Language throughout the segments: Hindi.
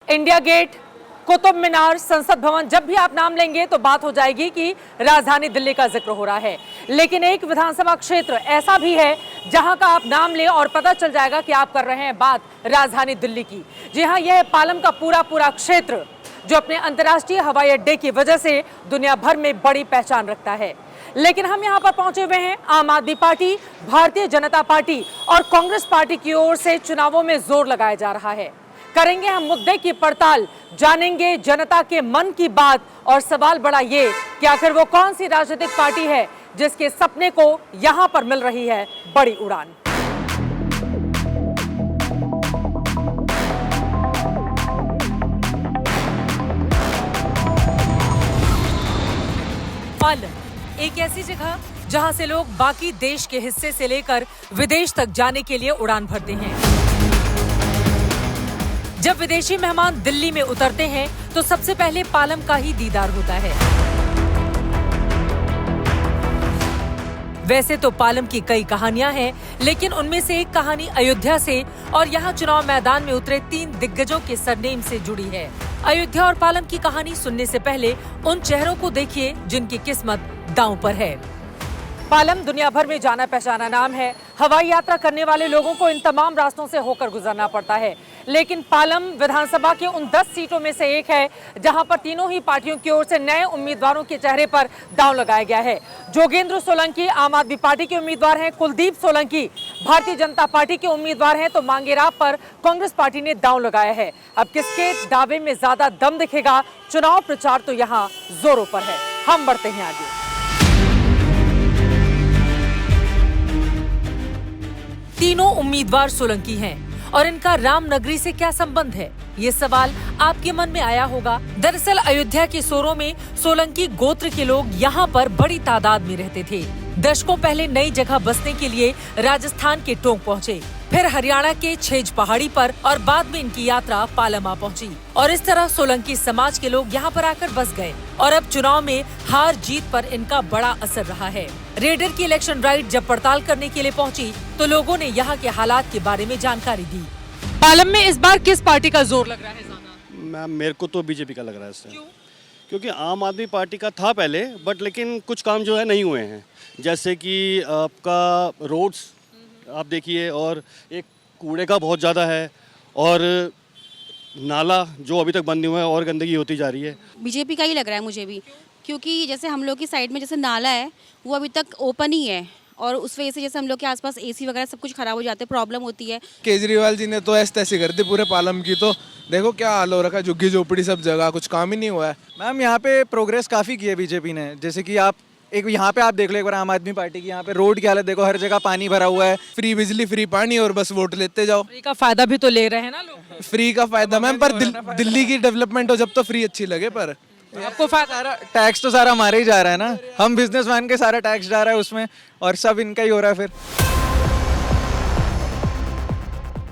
इंडिया गेट, कुतुब मीनार, संसद भवन, जब भी आप नाम लेंगे तो बात हो जाएगी कि राजधानी दिल्ली का जिक्र हो रहा है। लेकिन एक विधानसभा क्षेत्र ऐसा भी है जहां का आप नाम लें और पता चल जाएगा कि आप कर रहे हैं बात राजधानी दिल्ली की। जी हां, यह है पालम का पूरा क्षेत्र जो अपने अंतर्राष्ट्रीय हवाई अड्डे की वजह से दुनिया भर में बड़ी पहचान रखता है। लेकिन हम यहां पर पहुंचे हुए हैं आम आदमी पार्टी, भारतीय जनता पार्टी और कांग्रेस पार्टी की ओर से चुनावों में जोर लगाया जा रहा है। करेंगे हम मुद्दे की पड़ताल, जानेंगे जनता के मन की बात और सवाल बड़ा ये कि आखिर वो कौन सी राजनीतिक पार्टी है जिसके सपने को यहां पर मिल रही है बड़ी उड़ान। पालम एक ऐसी जगह जहां से लोग बाकी देश के हिस्से से लेकर विदेश तक जाने के लिए उड़ान भरते हैं। जब विदेशी मेहमान दिल्ली में उतरते हैं तो सबसे पहले पालम का ही दीदार होता है। वैसे तो पालम की कई कहानियां हैं, लेकिन उनमें से एक कहानी अयोध्या से और यहाँ चुनाव मैदान में उतरे 3 दिग्गजों के सरनेम से जुड़ी है। अयोध्या और पालम की कहानी सुनने से पहले उन चेहरों को देखिए जिनकी किस्मत दांव पर है। पालम दुनिया भर में जाना पहचाना नाम है। हवाई यात्रा करने वाले लोगों को इन तमाम रास्तों से होकर गुजरना पड़ता है। लेकिन पालम विधानसभा की उन 10 सीटों में से एक है जहां पर तीनों ही पार्टियों की ओर से नए उम्मीदवारों के चेहरे पर दांव लगाया गया है। जोगेंद्र सोलंकी आम आदमी पार्टी के उम्मीदवार हैं, कुलदीप सोलंकी भारतीय जनता पार्टी के उम्मीदवार हैं, तो मांगेराम पर कांग्रेस पार्टी ने दांव लगाया है। अब किसके दावे में ज्यादा दम दिखेगा? चुनाव प्रचार तो यहाँ जोरों पर है। हम बढ़ते हैं आगे। तीनों उम्मीदवार सोलंकी हैं और इनका रामनगरी से क्या संबंध है? ये सवाल आपके मन में आया होगा। दरअसल अयोध्या के सोरों में सोलंकी गोत्र के लोग यहाँ पर बड़ी तादाद में रहते थे। दशकों पहले नई जगह बसने के लिए राजस्थान के टोंक पहुँचे, फिर हरियाणा के छेज पहाड़ी पर और बाद में इनकी यात्रा पालम आ पहुंची। और इस तरह सोलंकी समाज के लोग यहाँ पर आकर बस गए और अब चुनाव में हार जीत पर इनका बड़ा असर रहा है। रेडर की इलेक्शन राइट जब पड़ताल करने के लिए पहुंची तो लोगों ने यहाँ के हालात के बारे में जानकारी दी। पालम में इस बार किस पार्टी का जोर लग रहा है ज्यादा? मैम, मेरे को तो बीजेपी का लग रहा है इससे। क्योंकि आम आदमी पार्टी का था पहले, बट लेकिन कुछ काम जो है नहीं हुए हैं। जैसे कि आपका रोड्स आप देखिए, और एक कूड़े का बहुत ज़्यादा है, और नाला जो अभी तक बंद नहीं हुआ है और गंदगी होती जा रही है। बीजेपी का ही लग रहा है मुझे भी, क्योंकि जैसे हम लोग की साइड में जैसे नाला है वो अभी तक ओपन ही है और उस वजह से जैसे हम लोग के आसपास एसी वगैरह सब कुछ खराब हो जाते हैं, प्रॉब्लम होती है। केजरीवाल जी ने तो ऐसे तैसे कर दी पूरे पालम की, तो देखो क्या हाल हो रखा है, झुग्गी झोपड़ी सब जगह, कुछ काम ही नहीं हुआ है। मैम, यहाँ पे प्रोग्रेस काफ़ी की है बीजेपी ने। जैसे कि आप एक यहाँ पे आप देख लो एक बार आम आदमी पार्टी की यहाँ पे रोड की हालत देखो, हर जगह पानी भरा हुआ है। फ्री बिजली, फ्री पानी, और बस वोट लेते जाओ। फ्री का फायदा भी तो ले रहे हैं ना लोग। फ्री का फायदा मैम, पर दिल्ली की डेवलपमेंट हो जब तो फ्री अच्छी लगे। पर आपको सारा टैक्स तो सारा हमारे ही जा रहा है ना, हम बिजनेसमैन के सारा टैक्स जा रहा है उसमें, और सब इनका ही हो रहा है। फिर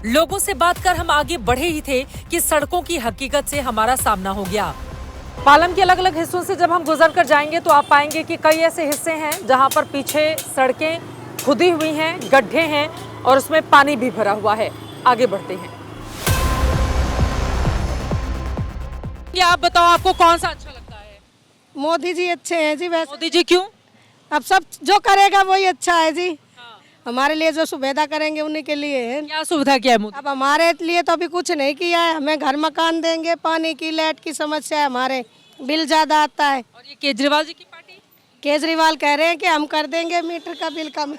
लोगों से बात कर हम आगे बढ़े ही थे कि सड़कों की हकीकत से हमारा सामना हो गया। पालम के अलग अलग हिस्सों से जब हम गुजर कर जाएंगे तो आप पाएंगे कि कई ऐसे हिस्से हैं जहां पर पीछे सड़कें खुदी हुई हैं, गड्ढे हैं और उसमें पानी भी भरा हुआ है। आगे बढ़ते हैं। ये आप बताओ, आपको कौन सा अच्छा लगता है? मोदी जी अच्छे हैं जी। वैसे मोदी जी क्यों? अब सब जो करेगा वही अच्छा है जी। हमारे लिए जो सुविधा करेंगे उन्हीं के लिए है। क्या सुविधा किया है मोदी? अब हमारे लिए तो अभी कुछ नहीं किया है। हमें घर मकान देंगे, पानी की लाइट की समस्या है, हमारे बिल ज्यादा आता है। और ये केजरीवाल जी की पार्टी? केजरीवाल कह रहे हैं कि हम कर देंगे मीटर का बिल कम।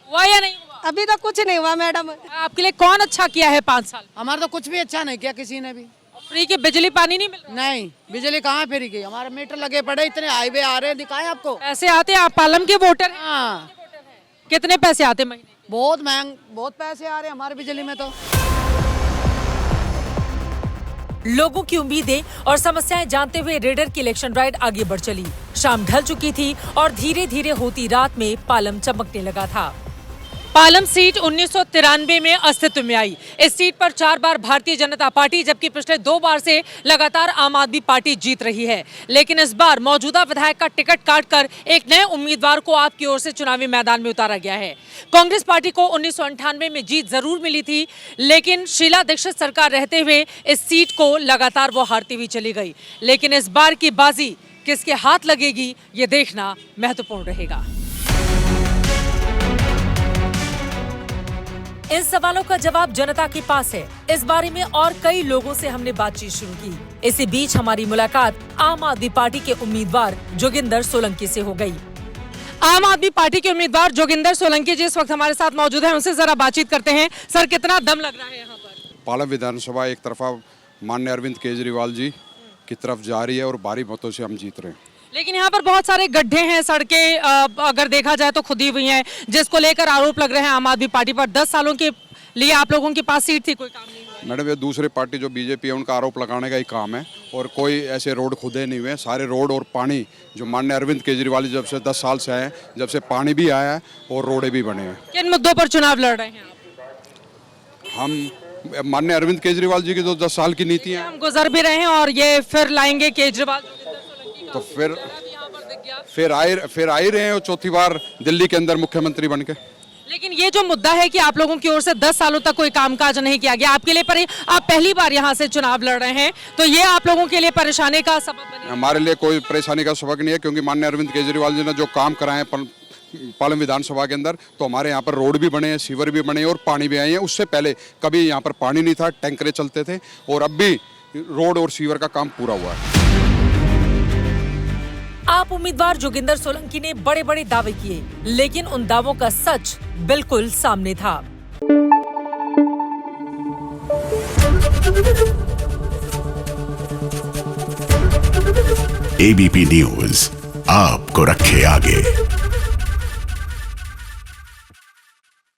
हुआ या नहीं हुआ? अभी तो कुछ नहीं हुआ मैडम। आपके लिए कौन अच्छा किया है 5 साल? हमारा तो कुछ भी अच्छा नहीं किया किसी ने भी। फ्री की बिजली पानी नहीं मिल रहा? नहीं, बिजली कहाँ फ्री की? हमारे मीटर लगे पड़े, इतने हाईवे आ रहे हैं, दिखाएं आपको। पैसे आते हैं? आप पालम के वोटर हैं? हाँ, कितने पैसे आते महीने? बहुत बहुत पैसे आ रहे हैं हमारे बिजली में तो। लोगों की उम्मीदें और समस्याएं जानते हुए रेडर की इलेक्शन राइड आगे बढ़ चली। शाम ढल चुकी थी और धीरे धीरे होती रात में पालम चमकने लगा था। पालम सीट 1993 में अस्तित्व में आई। इस सीट पर 4 बार भारतीय जनता पार्टी जबकि पिछले 2 बार से लगातार आम आदमी पार्टी जीत रही है। लेकिन इस बार मौजूदा विधायक का टिकट काटकर एक नए उम्मीदवार को आपकी ओर से चुनावी मैदान में उतारा गया है। कांग्रेस पार्टी को 1998 में जीत जरूर मिली थी, लेकिन शीला दीक्षित सरकार रहते हुए इस सीट को लगातार वो हारती हुई चली गई। लेकिन इस बार की बाजी किसके हाथ लगेगी, ये देखना महत्वपूर्ण रहेगा। इन सवालों का जवाब जनता के पास है। इस बारे में और कई लोगों से हमने बातचीत शुरू की। इसी बीच हमारी मुलाकात आम आदमी पार्टी के उम्मीदवार जोगिंदर सोलंकी से हो गई। आम आदमी पार्टी के उम्मीदवार जोगिंदर सोलंकी जी इस वक्त हमारे साथ मौजूद हैं, उनसे जरा बातचीत करते हैं। सर, कितना दम लग रहा है यहाँ पर? पालम विधानसभा एक तरफा माननीय अरविंद केजरीवाल जी की तरफ जा रही है और भारी मतों से हम जीत रहे हैं। लेकिन यहाँ पर बहुत सारे गड्ढे हैं, सड़कें अगर देखा जाए तो खुदी हुई हैं, जिसको लेकर आरोप लग रहे हैं आम आदमी पार्टी पर। 10 सालों के लिए आप लोगों के पास सीट थी, कोई काम नहीं हुआ। मैडम, ये दूसरी पार्टी जो बीजेपी है उनका आरोप लगाने का ही काम है और कोई ऐसे रोड खुदे नहीं हुए। सारे रोड और पानी जो माननीय अरविंद केजरीवाल जब से 10 साल से आए, जब से पानी भी आया है और रोडे भी बने हैं। किन मुद्दों पर चुनाव लड़ रहे हैं आप? हम माननीय अरविंद केजरीवाल जी की जो 10 साल की नीति है, हम गुजर भी रहे हैं और ये फिर लाएंगे केजरीवाल, तो फिर आ ही रहे हैं 4थी बार दिल्ली के अंदर मुख्यमंत्री बन के। लेकिन ये जो मुद्दा है कि आप लोगों की ओर से 10 सालों तक कोई कामकाज नहीं किया गया आपके लिए, पर आप पहली बार यहाँ से चुनाव लड़ रहे हैं, तो ये आप लोगों के लिए परेशानी का सबब बने? हमारे लिए कोई परेशानी का सबक नहीं है, क्योंकि माननीय अरविंद केजरीवाल जी ने जो काम कराए पालम विधानसभा के अंदर, तो हमारे यहाँ पर रोड भी बने हैं, सीवर भी बने हैं और पानी भी आए हैं। उससे पहले कभी यहाँ पर पानी नहीं था, टैंकरें चलते थे और अब भी रोड और सीवर का काम पूरा हुआ है। आप उम्मीदवार जोगिंदर सोलंकी ने बड़े बड़े दावे किए, लेकिन उन दावों का सच बिल्कुल सामने था। एबीपी न्यूज़ आपको रखे आगे।